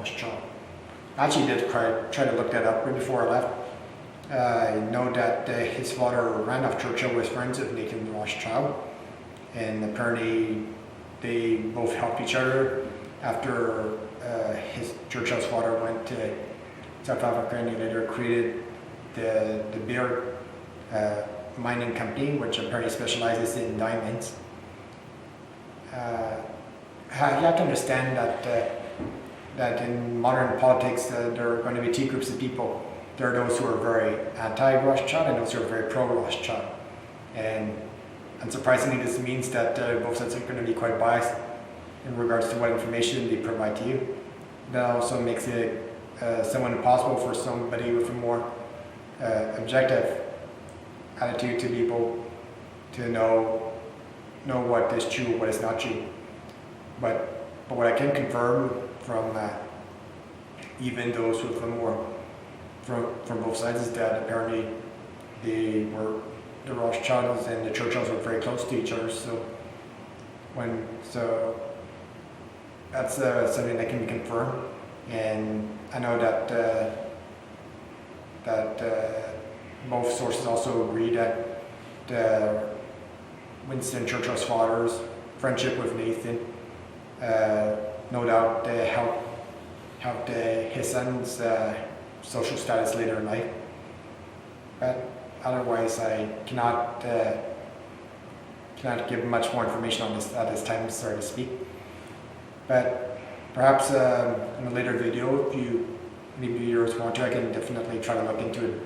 Rothschild. I actually did try to look that up right before I left. I know that his father, Randolph Churchill, was friends with Nathan Rothschild, and apparently they both helped each other after Churchill's father went to South Africa, and he later created the beer mining company, which apparently specializes in diamonds. You have to understand that in modern politics there are going to be two groups of people. There are those who are very anti-Rothschild and those who are very pro-Rothschild. And unsurprisingly, this means that both sides are going to be quite biased in regards to what information they provide to you. That also makes it somewhat impossible for somebody with a more objective attitude to be able to know what is true and what is not true. But what I can confirm from even those with a more from both sides is that apparently the Rothschilds and the Churchills were very close to each other. So that's something that can be confirmed, and I know that both sources also agree that Winston Churchill's father's friendship with Nathan no doubt helped his son's social status later in life. But otherwise, I cannot give much more information on this at this time, so to speak. But perhaps in a later video, if any viewers want to, I can definitely try to look into it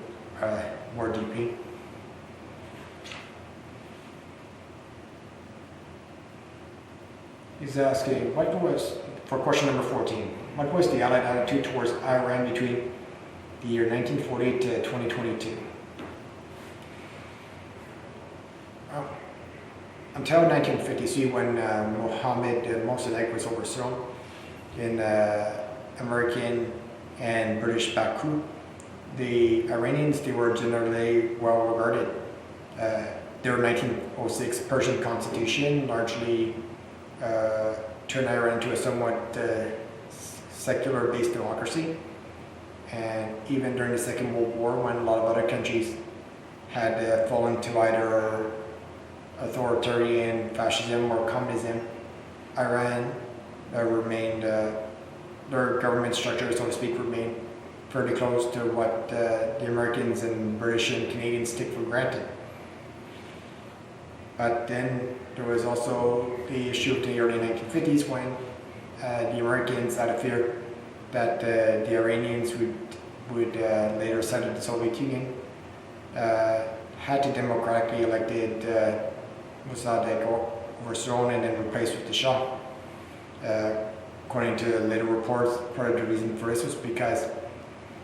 more deeply. He's asking, for question number 14, what was the Allied attitude towards Iran between the year 1948 to 2022? Until 1953, when Mohammad Mossadegh was overthrown in American and British Baku, the Iranians, they were generally well regarded. Their 1906 Persian constitution largely turned Iran into a somewhat secular-based democracy. And even during the Second World War, when a lot of other countries had fallen to either authoritarian fascism or communism, Iran remained, their government structure, so to speak, remained fairly close to what the Americans and British and Canadians take for granted. But then there was also the issue of the early 1950s when the Americans, out of fear that the Iranians would later side of the Soviet Union, had to democratically elected Mossadegh overthrown and then replaced with the Shah. According to later reports, part of the reason for this was because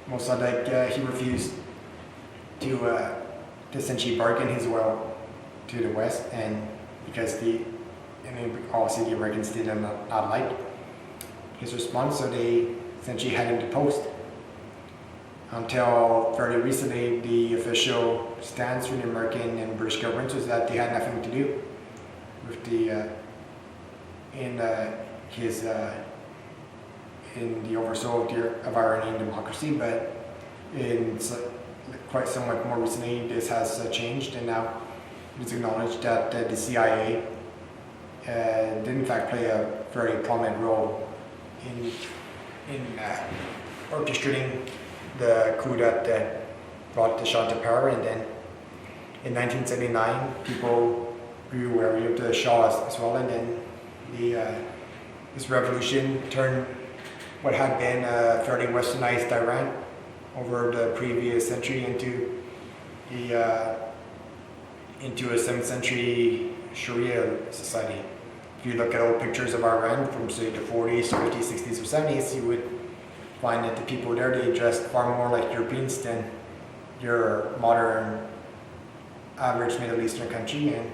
Mossadegh he refused to essentially bargain his way to the West, and because obviously the Americans did not like his response, so they essentially had him deposed. Until fairly recently, the official stance from the American and British governments was that they had nothing to do with in the overthrow of Iranian democracy. But quite somewhat more recently, this has changed, and now it's acknowledged that the CIA did in fact play a very prominent role in orchestrating the coup that brought the Shah to power. And then in 1979, people grew wary of the Shah as well, and then this revolution turned what had been a fairly westernized Iran over the previous century into a 7th century Sharia society. If you look at old pictures of Iran from say the 40s, 50s, 60s, or 70s, you would find that the people there, they dressed far more like Europeans than your modern average Middle Eastern country. And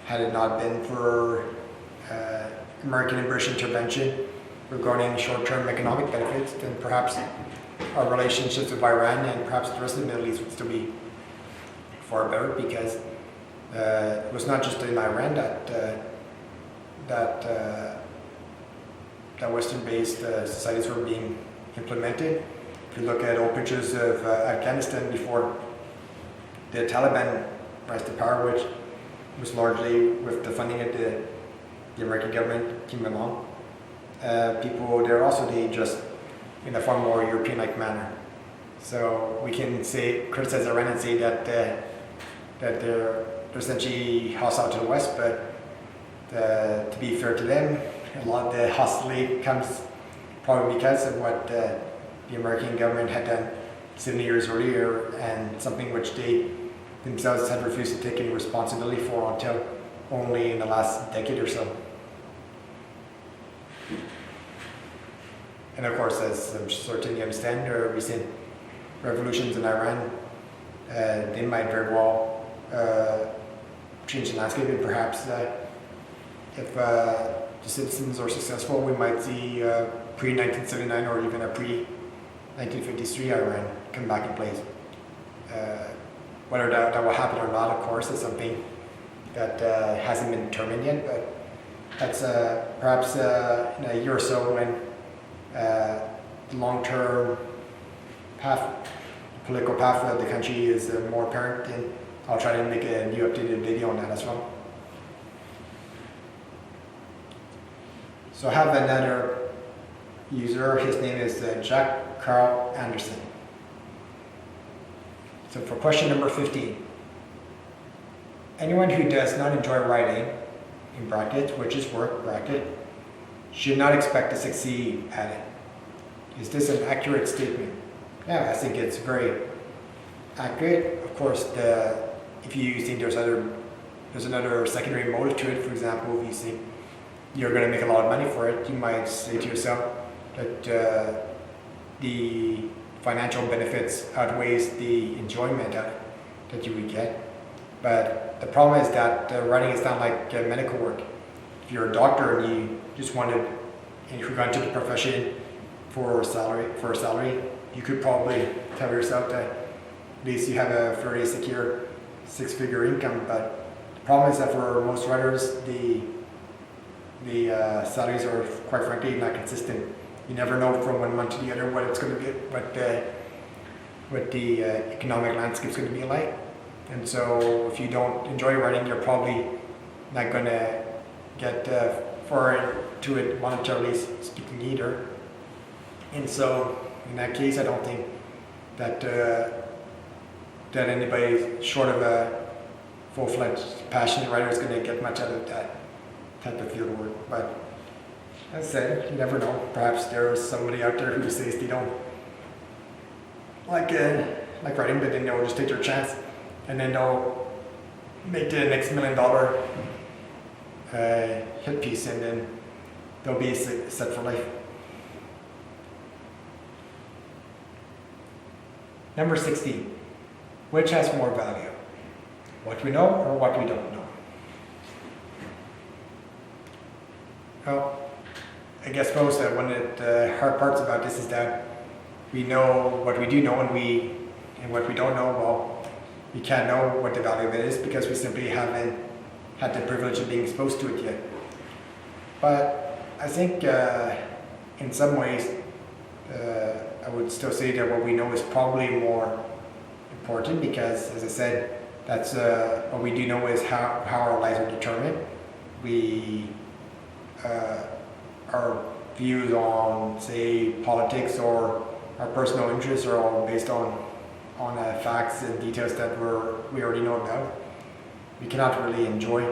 had it not been for American and British intervention regarding short-term economic benefits, then perhaps our relationships with Iran and perhaps the rest of the Middle East would still be far better, because it was not just in Iran that that Western-based societies were being implemented. If you look at old pictures of Afghanistan before the Taliban rise to power, which was largely with the funding of the American government came along, people there also, they just in a far more European-like manner. So we can criticize Iran and say that they're essentially hostile to the West, but to be fair to them, a lot of the hostility comes probably because of what the American government had done 70 years earlier, and something which they themselves had refused to take any responsibility for until only in the last decade or so. And of course, as I'm certain you understand, there are recent revolutions in Iran. They might very well change the landscape, and perhaps if the citizens are successful, we might see pre-1979 or even a pre-1953 Iran come back in place. Whether that will happen or not, of course, is something that hasn't been determined yet, but that's perhaps in a year or so when the long-term political path of the country is more apparent, and I'll try to make a new updated video on that as well. So I have another user, his name is Jack Carl Anderson. So for question number 15, anyone who does not enjoy writing, in brackets, which is work, bracket, should not expect to succeed at it. Is this an accurate statement? Yeah, I think it's very accurate. Of course, if you think there's another secondary motive to it, for example, if you think you're going to make a lot of money for it, you might say to yourself that the financial benefits outweighs the enjoyment that you would get. But the problem is that writing is not like medical work. If you're a doctor and you just wanted, and you got into the profession for a salary, you could probably tell yourself that at least you have a fairly secure six-figure income. But the problem is that for most writers, the salaries are quite frankly not consistent. You never know from one month to the other what it's going to be, what the economic landscape is going to be like. And so if you don't enjoy writing, you're probably not going to get far into it monetarily speaking either. And so in that case, I don't think that that anybody short of a full-fledged passionate writer is going to get much out of that type of field work. But as I said, you never know. Perhaps there's somebody out there who says they don't like writing, but then they'll just take their chance, and then they'll make the next $1 million hit piece, and then they'll be set for life. Number 16. Which has more value? What we know or what we don't know? Well, I guess most one of the hard parts about this is that we know what we do know, and what we don't know, well, we can't know what the value of it is because we simply haven't had the privilege of being exposed to it yet. But I think in some ways, I would still say that what we know is probably more important because, as I said, that's what we do know is how our lives are determined. Our views on, say, politics or our personal interests are all based on facts and details that we already know about. We cannot really enjoy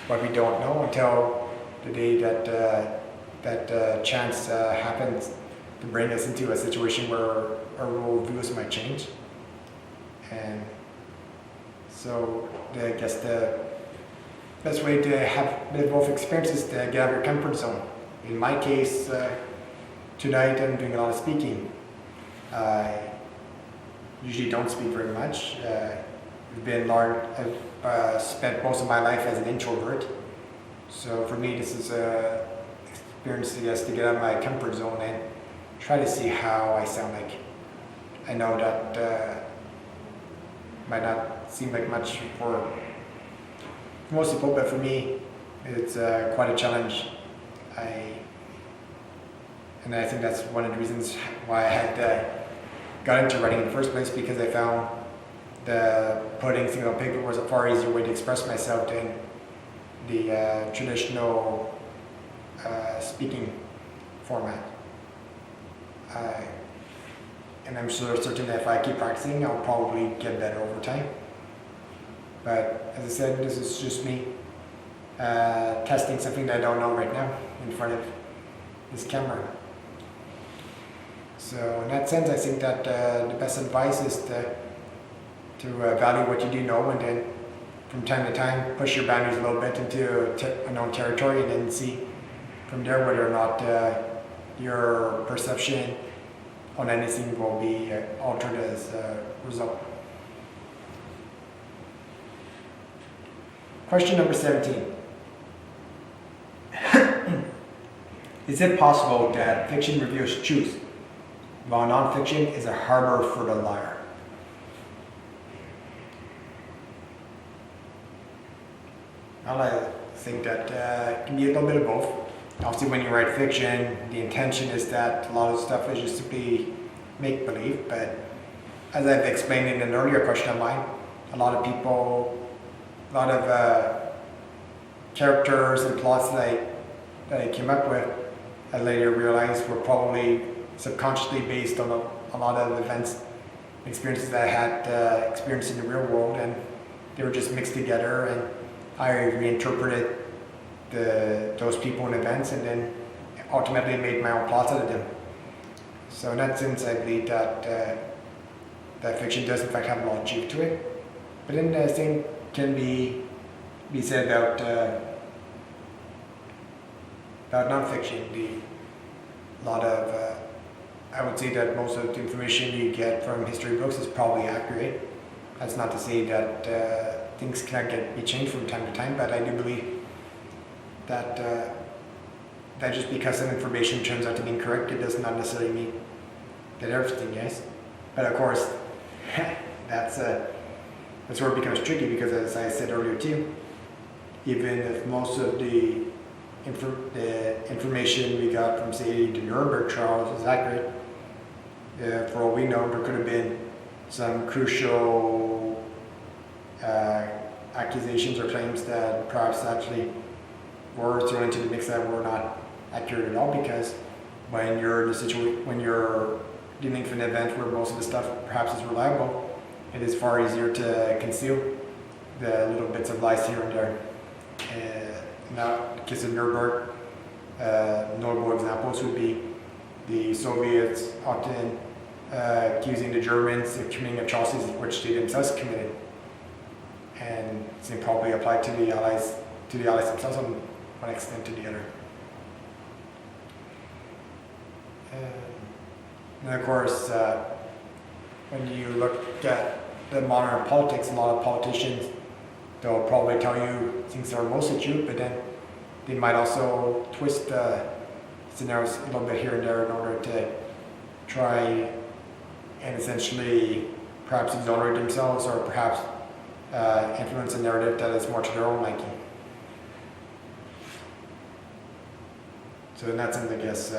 what we don't know until the day that chance happens to bring us into a situation where our worldviews might change. And so I guess the best way to have both experiences is to get out of your comfort zone. In my case, tonight I'm doing a lot of speaking. I usually don't speak very much. I've spent most of my life as an introvert. So for me, this is an experience, I guess, to get out of my comfort zone and try to see how I sound like. I know that might not seem like much for most people, but for me, it's quite a challenge. And I think that's one of the reasons why I had got into writing in the first place, because I found the putting things on paper was a far easier way to express myself than the traditional speaking format. And I'm certain that if I keep practicing, I'll probably get better over time. But as I said, this is just me testing something that I don't know right now in front of this camera. So in that sense, I think that the best advice is to value what you do know, and then from time to time push your boundaries a little bit into unknown territory, and then see from there whether or not your perception on anything will be altered as a result. Question number 17. Is it possible that fiction reveals truth, while non-fiction is a harbor for the liar? Well, I think that it can be a little bit of both. Obviously, when you write fiction, the intention is that a lot of stuff is just simply make-believe, but as I've explained in an earlier question of mine, a lot of characters and plots that I came up with, I later realized were probably subconsciously based on a lot of events, experiences that I had experienced in the real world, and they were just mixed together, and I reinterpreted those people and events, and then ultimately made my own plots out of them. So in that sense, I believe that that fiction does in fact have a lot of truth to it. But then the same can be said about non-fiction. I would say that most of the information you get from history books is probably accurate. That's not to say that things cannot be changed from time to time, but I do believe that that just because some information turns out to be incorrect, it does not necessarily mean that everything is. But of course, that's where it becomes tricky, because as I said earlier too, even if most of the information we got from, say, the Nuremberg trials is accurate, for all we know, there could have been some crucial accusations or claims that perhaps actually were thrown into the mix that were not accurate at all, because when you're dealing with an event where most of the stuff perhaps is reliable, it is far easier to conceal the little bits of lies here and there. Now, in the case of Nuremberg, notable examples would be the Soviets often accusing the Germans of committing atrocities which they themselves committed, and same probably applied to the Allies themselves on one extent to the other. And of course, when you look at the modern politics, a lot of politicians, they'll probably tell you things that are mostly true, but then they might also twist the scenarios a little bit here and there in order to try and essentially perhaps exonerate themselves, or perhaps influence a narrative that is more to their own liking. So in that sense, I guess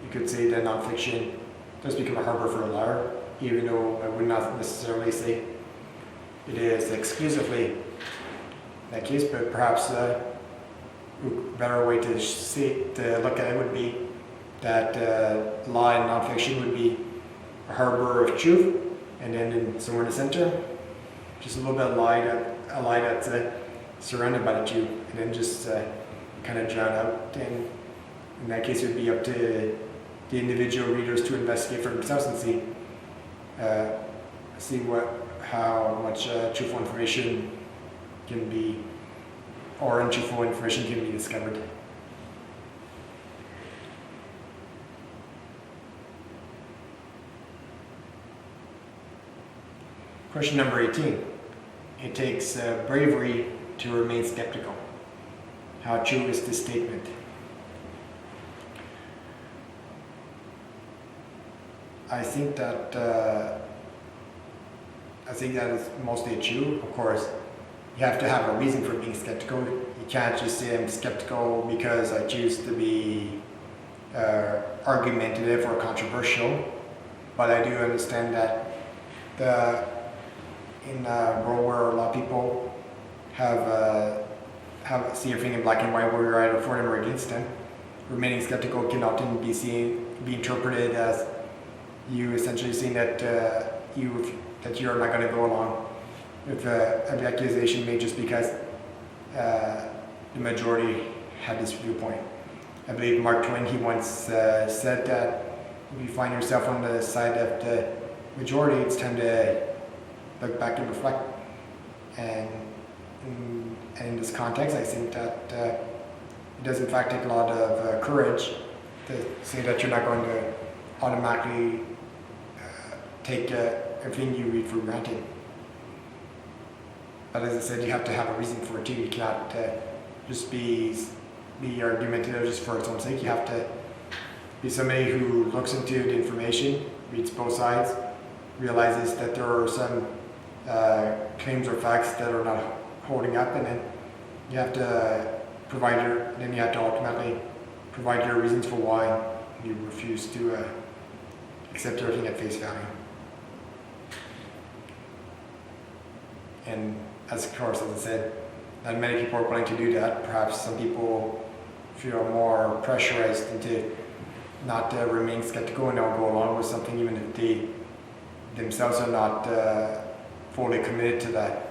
you could say that nonfiction does become a harbor for a liar, even though I would not necessarily say it is exclusively that case, but perhaps a better way to look at it would be that law and nonfiction would be a harbor of truth, and then somewhere in the center, just a little bit of a lie that's surrounded by the truth, and then just kind of drown out. And in that case, it would be up to the individual readers to investigate for themselves and see how much truthful information can be, or untruthful information can be discovered. Question number 18. It takes bravery to remain skeptical. How true is this statement? I think that is mostly true. Of course, you have to have a reason for being skeptical. You can't just say I'm skeptical because I choose to be argumentative or controversial, but I do understand that in a world where a lot of people have see everything in black and white, where you're either for them or against them, remaining skeptical can often be interpreted as you essentially saying that you're not going to go along with an accusation made just because the majority had this viewpoint. I believe Mark Twain, he once said that if you find yourself on the side of the majority, it's time to look back and reflect. And in this context, I think that it does in fact take a lot of courage to say that you're not going to automatically take everything you read for granted. But as I said, you have to have a reason for it too. You cannot just be argumentative just for its own sake. You have to be somebody who looks into the information, reads both sides, realizes that there are some claims or facts that are not holding up, and then you have to ultimately provide your reasons for why you refuse to accept everything at face value. And of course, as I said, not many people are willing to do that. Perhaps some people feel more pressurized into not remain skeptical and they'll go along with something even if they themselves are not fully committed to that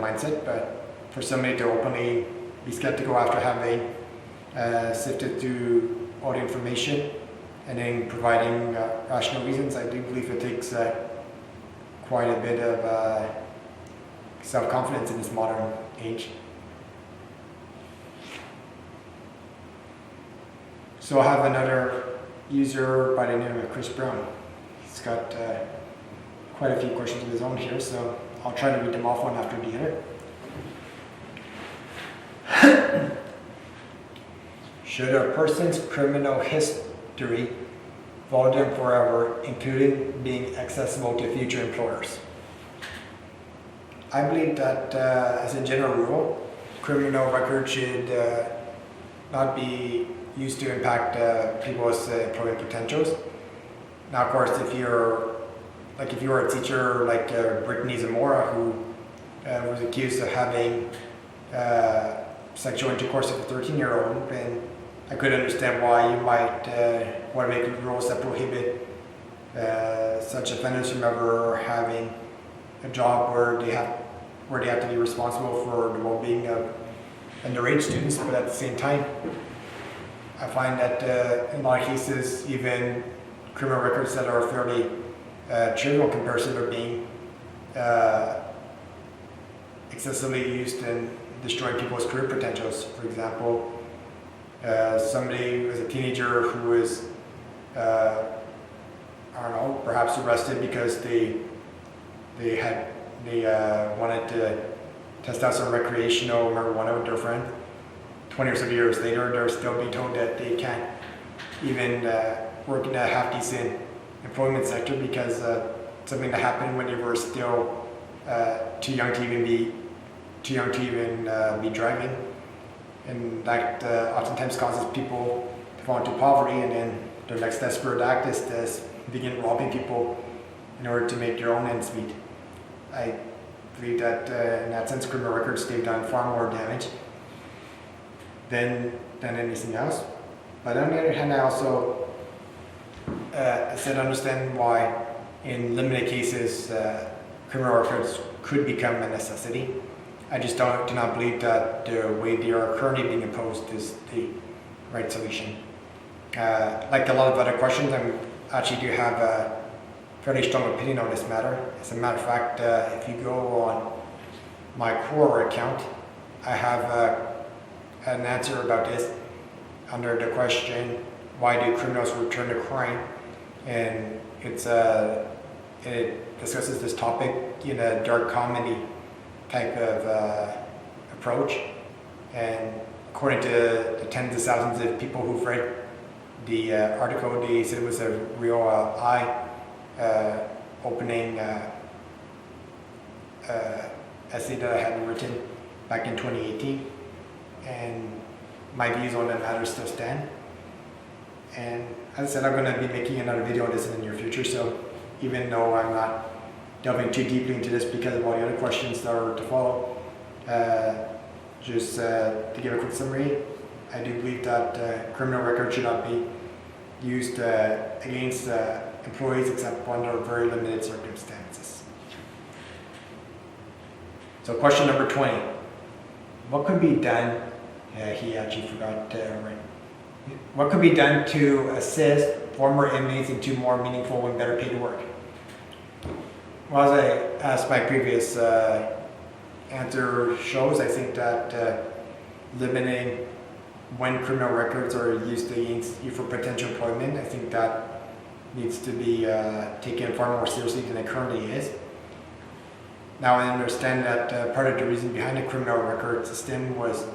mindset. But for somebody to openly be skeptical after having sifted through all the information and then providing rational reasons, I do believe it takes quite a bit of self-confidence in this modern age. So I have another user by the name of Chris Brown. He's got quite a few questions of his own here, so I'll try to read them off one after the other. Should a person's criminal history follow them forever, including being accessible to future employers? I believe that, as a general rule, criminal records should not be used to impact people's employment potentials. Now, of course, if you're a teacher like Brittany Zamora, who was accused of having sexual intercourse with a 13-year-old, then I could understand why you might want to make rules that prohibit such offenders from ever having a job where they have to be responsible for the well-being of underage students. But at the same time, I find that in a lot of cases, even criminal records that are fairly trivial in comparison are being excessively used in destroying people's career potentials. For example, somebody who was a teenager who was, perhaps arrested because they wanted to test out some recreational marijuana with their friend. 20 or so years later, they're still being told that they can't even work in a half-decent employment sector because something that happened when they were still too young to even be driving, and that oftentimes causes people to fall into poverty, and then their next desperate act is to begin robbing people in order to make their own ends meet. I believe that in that sense, criminal records, they've done far more damage than anything else. But on the other hand, I also understand why in limited cases criminal records could become a necessity. I just do not believe that the way they are currently being imposed is the right solution. Like a lot of other questions, I actually do have a fairly strong opinion on this matter. As a matter of fact, if you go on my Quora account, I have an answer about this under the question, why do criminals return to crime? And it discusses this topic in a dark comedy type of approach. And according to the tens of thousands of people who've read the article, they said it was a real eye-opening essay that I had written back in 2018. And my views on the matter still stand. And as I said, I'm going to be making another video on this in the near future, so even though I'm not delving too deeply into this because of all the other questions that are to follow, just to give a quick summary, I do believe that criminal records should not be used against employees except under very limited circumstances. So question number 20. What could be done, he actually forgot to write. What could be done to assist former inmates into more meaningful and better paid work? Well, as I asked my previous answer shows, I think that limiting when criminal records are used against you for potential employment, I think that needs to be taken far more seriously than it currently is. Now I understand that part of the reason behind the criminal record system was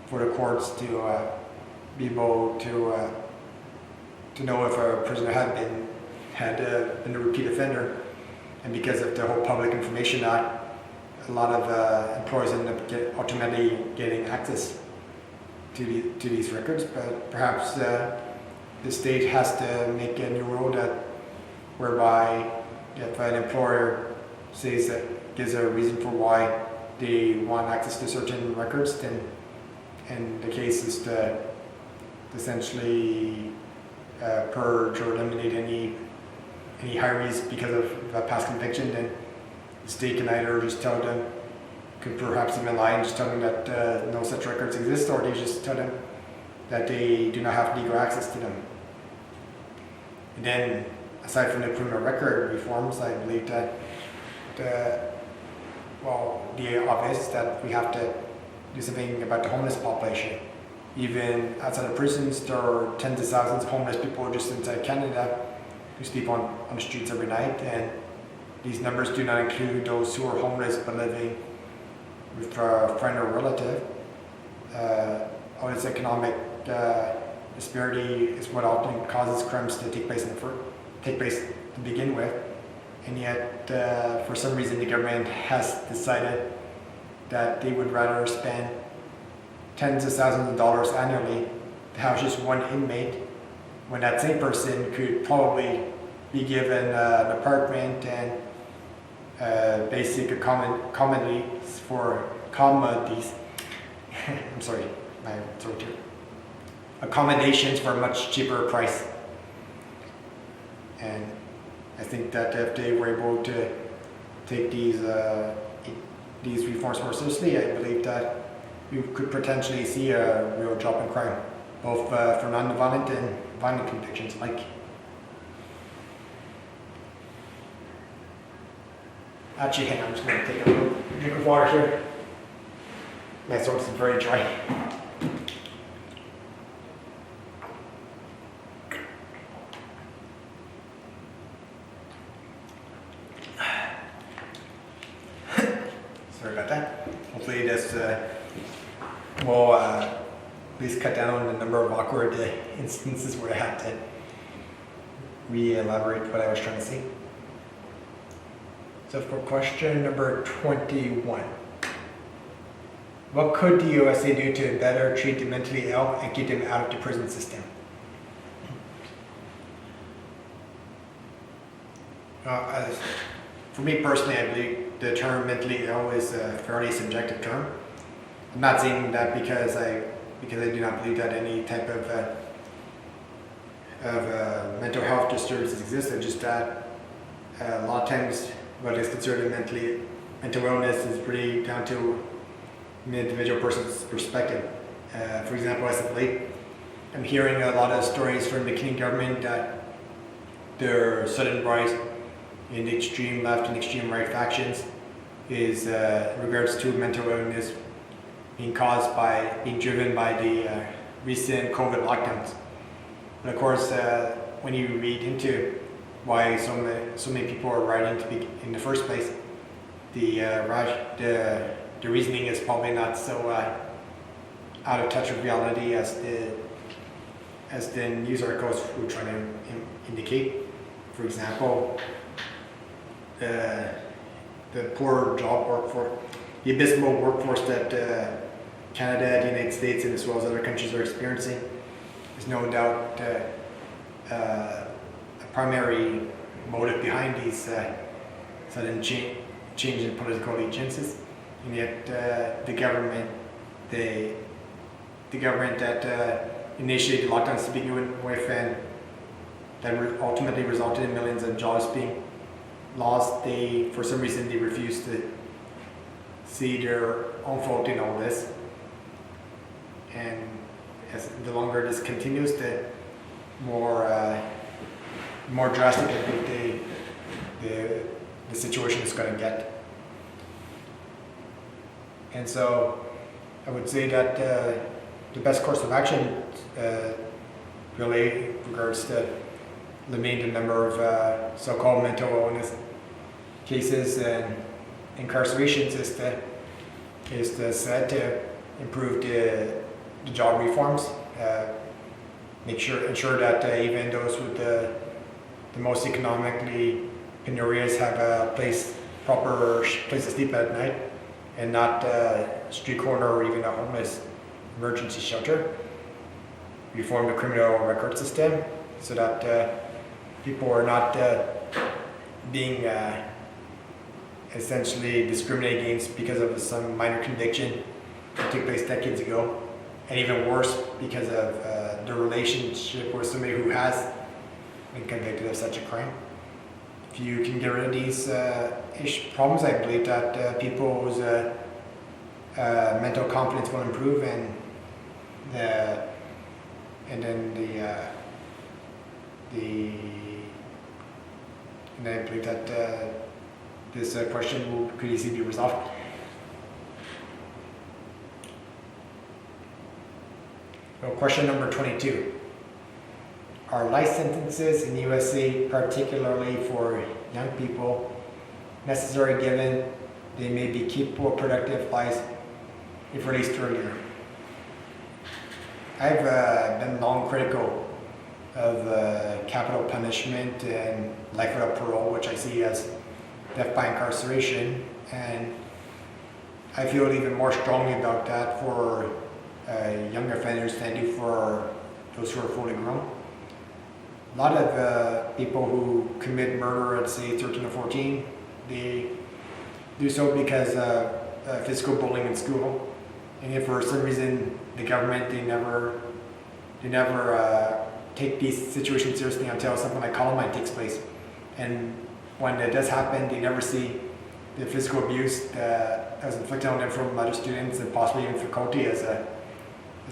for the courts to be able to know if a prisoner had been a repeat offender, and because of the whole Public Information Act, a lot of employees end up ultimately getting access to these records. But perhaps the state has to make a new rule whereby if an employer says that gives a reason for why they want access to certain records, then and the case is to essentially purge or eliminate any hirees because of a past conviction, then the state can either just tell them, could perhaps even lie and just tell them that no such records exist, or they just tell them that they do not have legal access to them. And then, aside from the criminal record reforms, I believe that the obvious is that we have to do something about the homeless population. Even outside of prisons, there are tens of thousands of homeless people just inside Canada who sleep on the streets every night, and these numbers do not include those who are homeless but living with a friend or relative. All this economic disparity is what often causes crimes to take place to begin with, and yet for some reason the government has decided that they would rather spend tens of thousands of dollars annually to house just one inmate, when that same person could probably be given an apartment and basic commodities I'm sorry, my throat here. Accommodations for a much cheaper price. And I think that if they were able to take these reforms more seriously, I believe that you could potentially see a real drop in crime, both for non-violent and violent convictions alike. Actually, hang on, I'm just going to take a little drink of water here. My throat is very dry. Sorry about that. Hopefully this will at least cut down on the number of awkward instances where I had to re-elaborate what I was trying to say. So for question number 21, what could the USA do to better treat the mentally ill and keep them out of the prison system? For me personally, I believe the term mentally ill is a fairly subjective term. I'm not saying that because I do not believe that any type of mental health disturbance exists. It's just that a lot of times what is considered mental illness is really down to an individual person's perspective. For example, as of late, I'm hearing a lot of stories from the Canadian government that their sudden rise in the extreme left and extreme right factions is in regards to mental illness being driven by the recent COVID lockdowns. And of course, when you read into why so many people are rioting in the first place, the reasoning is probably not so out of touch with reality as the news articles would try to indicate. For example, the poor job workforce, the abysmal workforce that Canada, the United States, and as well as other countries are experiencing is no doubt a primary motive behind these sudden change in political allegiances, and yet the government that initiated lockdowns to begin with, and that ultimately resulted in millions of jobs being lost, for some reason they refuse to see their own fault in all this. And as the longer this continues, the more drastic I think the situation is going to get. And so I would say that the best course of action really regards to limiting the number of so-called mental illness cases and incarcerations is to improve the job reforms, ensure that even those with the most economically penurious have a proper place to sleep at night, and not a street corner or even a homeless emergency shelter. Reform the criminal record system so that people are not being essentially discriminated against because of some minor conviction that took place decades ago, and even worse, because of the relationship with somebody who has been convicted of such a crime. If you can get rid of these problems, I believe that people's mental confidence will improve, and I believe that this question could easily be resolved. So question number 22. Are life sentences in the USA, particularly for young people, necessary given they may be capable of productive lives if released earlier? I've been long critical of capital punishment and life without parole, which I see as death by incarceration, and I feel even more strongly about that for young offenders than I do for those who are fully grown. A lot of people who commit murder at say 13 or 14, they do so because of physical bullying in school, and if for some reason the government they never take these situations seriously until something like Columbine takes place, and when it does happen, they never see the physical abuse that was inflicted on them from other students and possibly even faculty as a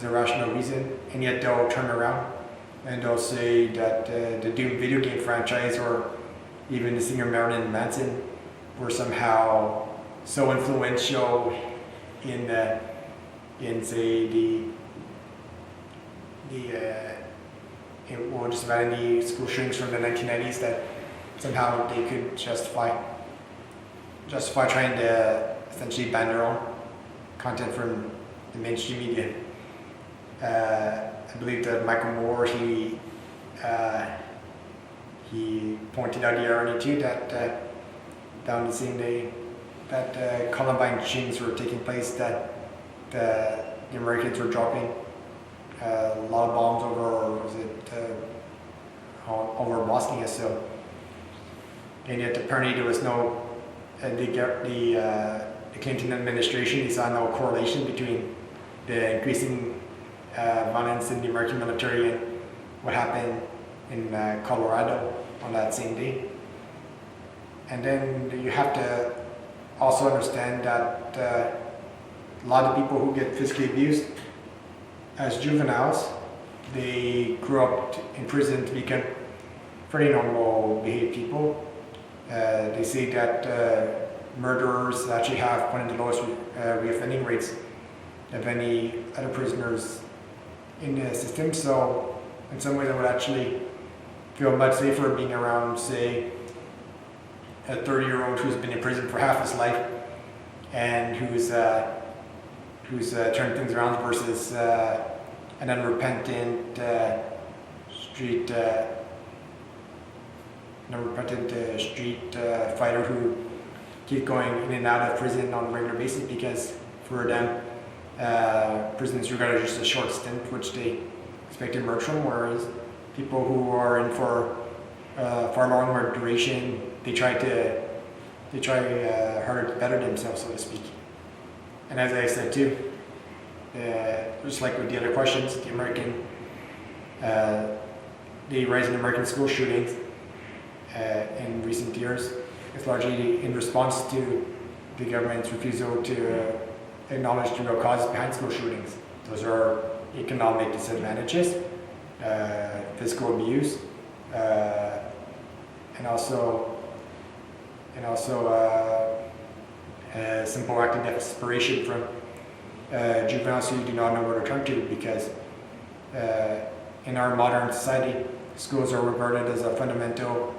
rational reason, and yet they'll turn around and they'll say that the Doom video game franchise or even the singer Marilyn Manson were somehow so influential in say just about any school shootings from the 1990s that somehow they could justify trying to essentially ban their own content from the mainstream media. I believe that Michael Moore, he pointed out the irony too that down the same day that Columbine shootings were taking place, that the Americans were dropping a lot of bombs over Bosnia, so, and yet apparently there was no the Clinton administration, they saw no correlation between the increasing violence in the American military and what happened in Colorado on that same day. And then you have to also understand that a lot of people who get physically abused as juveniles, they grew up in prison to become pretty normal behaved people. They say that murderers actually have one of the lowest reoffending rates of any other prisoners in the system. So in some ways I would actually feel much safer being around, say, a 30-year-old who's been in prison for half his life and who's turned things around versus an unrepentant street fighter who keeps going in and out of prison on a regular basis, because for them prison is regarded as just a short stint which they expect to emerge from, whereas People who are in for far longer duration, they try harder to better themselves, so to speak. And as I said too, just like with the other questions, the rise in American school shootings in recent years is largely in response to the government's refusal to acknowledge the real causes behind school shootings. Those are economic disadvantages, physical abuse, and also simple act of desperation from juveniles who do not know where to turn to, because in our modern society, schools are regarded as a fundamental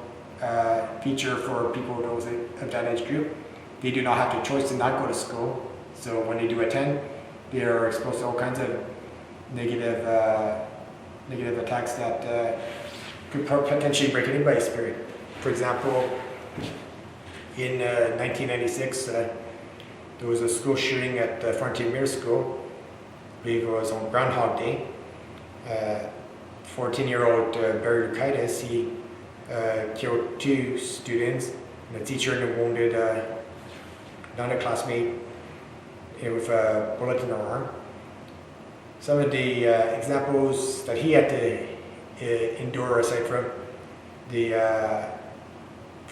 feature for people of that age group. They do not have the choice to not go to school, so when they do attend, they are exposed to all kinds of negative attacks that could potentially break anybody's spirit. For example, in 1996, there was a school shooting at the Frontier School. I believe it was on Groundhog Day. 14-year-old Barry Lukaitis, he killed 2 students, and a teacher and a wounded another classmate with a bullet in her arm. Some of the examples that he had to endure aside from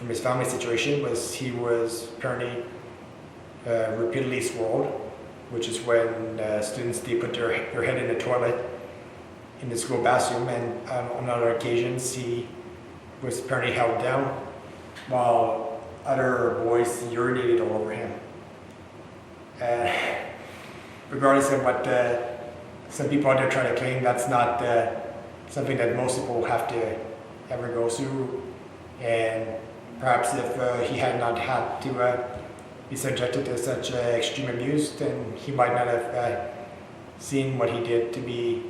his family situation was he was apparently repeatedly swallowed, which is when students, they put their head in the toilet in the school bathroom, and on other occasions he was apparently held down while other boys urinated all over him. Regardless of what some people out there try to claim, that's not something that most people have to ever go through. And perhaps if he had not had to be subjected to such extreme abuse, then he might not have seen what he did to be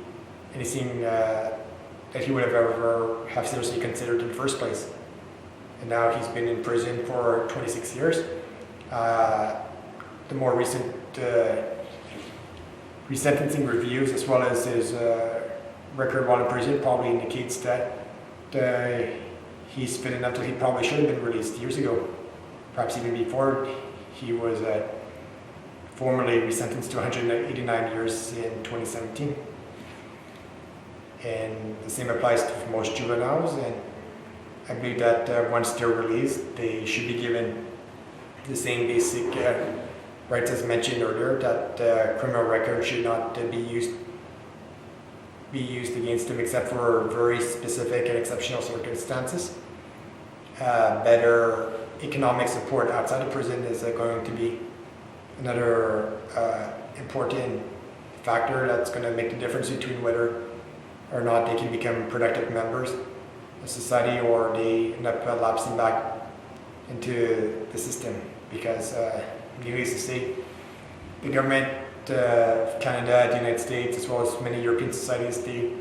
anything that he would have ever have seriously considered in the first place. And now he's been in prison for 26 years. The more recent resentencing reviews, as well as his record while in prison, probably indicates that he's fit enough that he probably should have been released years ago, perhaps even before. He was formally resentenced to 189 years in 2017. And the same applies to most juveniles, and I believe that once they're released, they should be given the same basic rights as mentioned earlier, that criminal record should not be used against them except for very specific and exceptional circumstances. Better economic support outside of prison is going to be another important factor that's going to make the difference between whether or not they can become productive members of society, or they end up lapsing back into the system. Because, needless to say, the government of Canada, the United States, as well as many European societies, they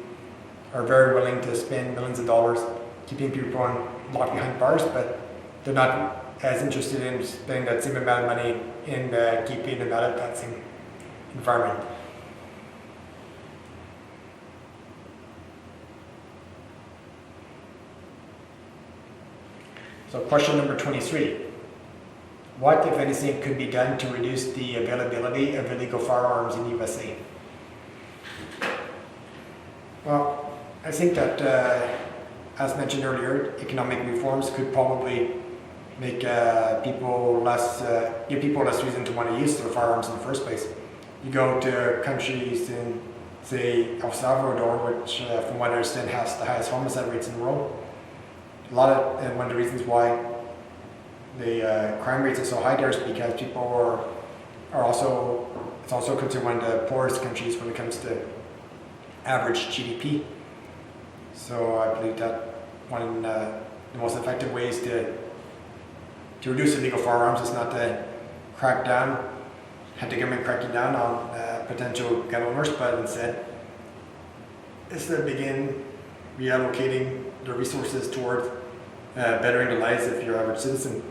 are very willing to spend millions of dollars keeping people locked behind bars, but they're not as interested in spending that same amount of money in keeping them out of that same environment. So question number 23. What, if anything, could be done to reduce the availability of illegal firearms in the USA? Well, I think that, as mentioned earlier, economic reforms could probably make give people less reason to want to use their firearms in the first place. You go to countries in, say, El Salvador, which, from what I understand, has the highest homicide rates in the world. One of the reasons why the crime rates are so high there is because people are also, it's also considered one of the poorest countries when it comes to average GDP. So I believe that one of the most effective ways to reduce illegal firearms is not to have the government crack down on potential gun owners, but instead is to begin reallocating the resources towards bettering the lives of your average citizen.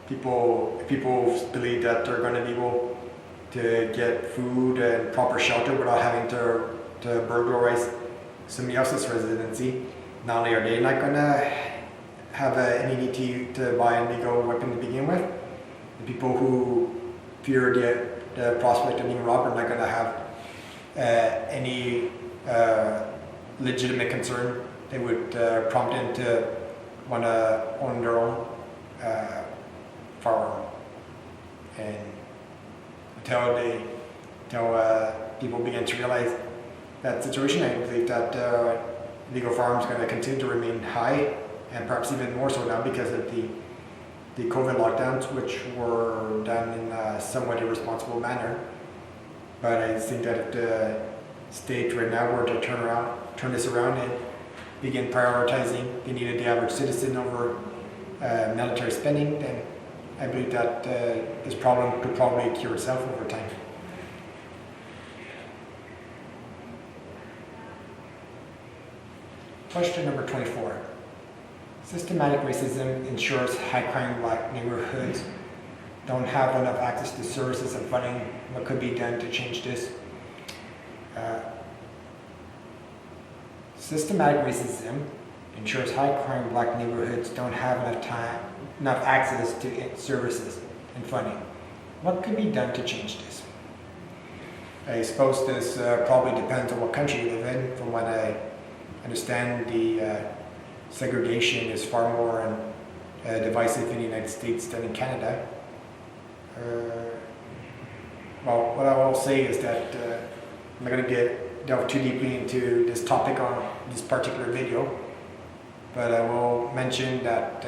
If people believe that they're going to be able to get food and proper shelter without having to burglarize somebody else's residency, not only are they not going to have any need to buy an illegal weapon to begin with, the people who fear the prospect of being robbed are not going to have any legitimate concern that would prompt them to want to own their own firearm. And until people begin to realize that situation, I believe that legal firearms are going to continue to remain high, and perhaps even more so now because of the COVID lockdowns, which were done in a somewhat irresponsible manner. But I think that if the state right now were to turn this around and begin prioritizing the need of the average citizen over military spending, then I believe that this problem could probably cure itself over time. Question number 24. Systematic racism ensures high-crime black neighborhoods don't have enough access to services and funding. What could be done to change this? Systematic racism ensures high-crime black neighborhoods don't have enough access to services and funding. What could be done to change this? I suppose this probably depends on what country you live in. From what I understand, the segregation is far more divisive in the United States than in Canada. Well, what I will say is that I'm not going to delve too deeply into this topic on this particular video, but I will mention that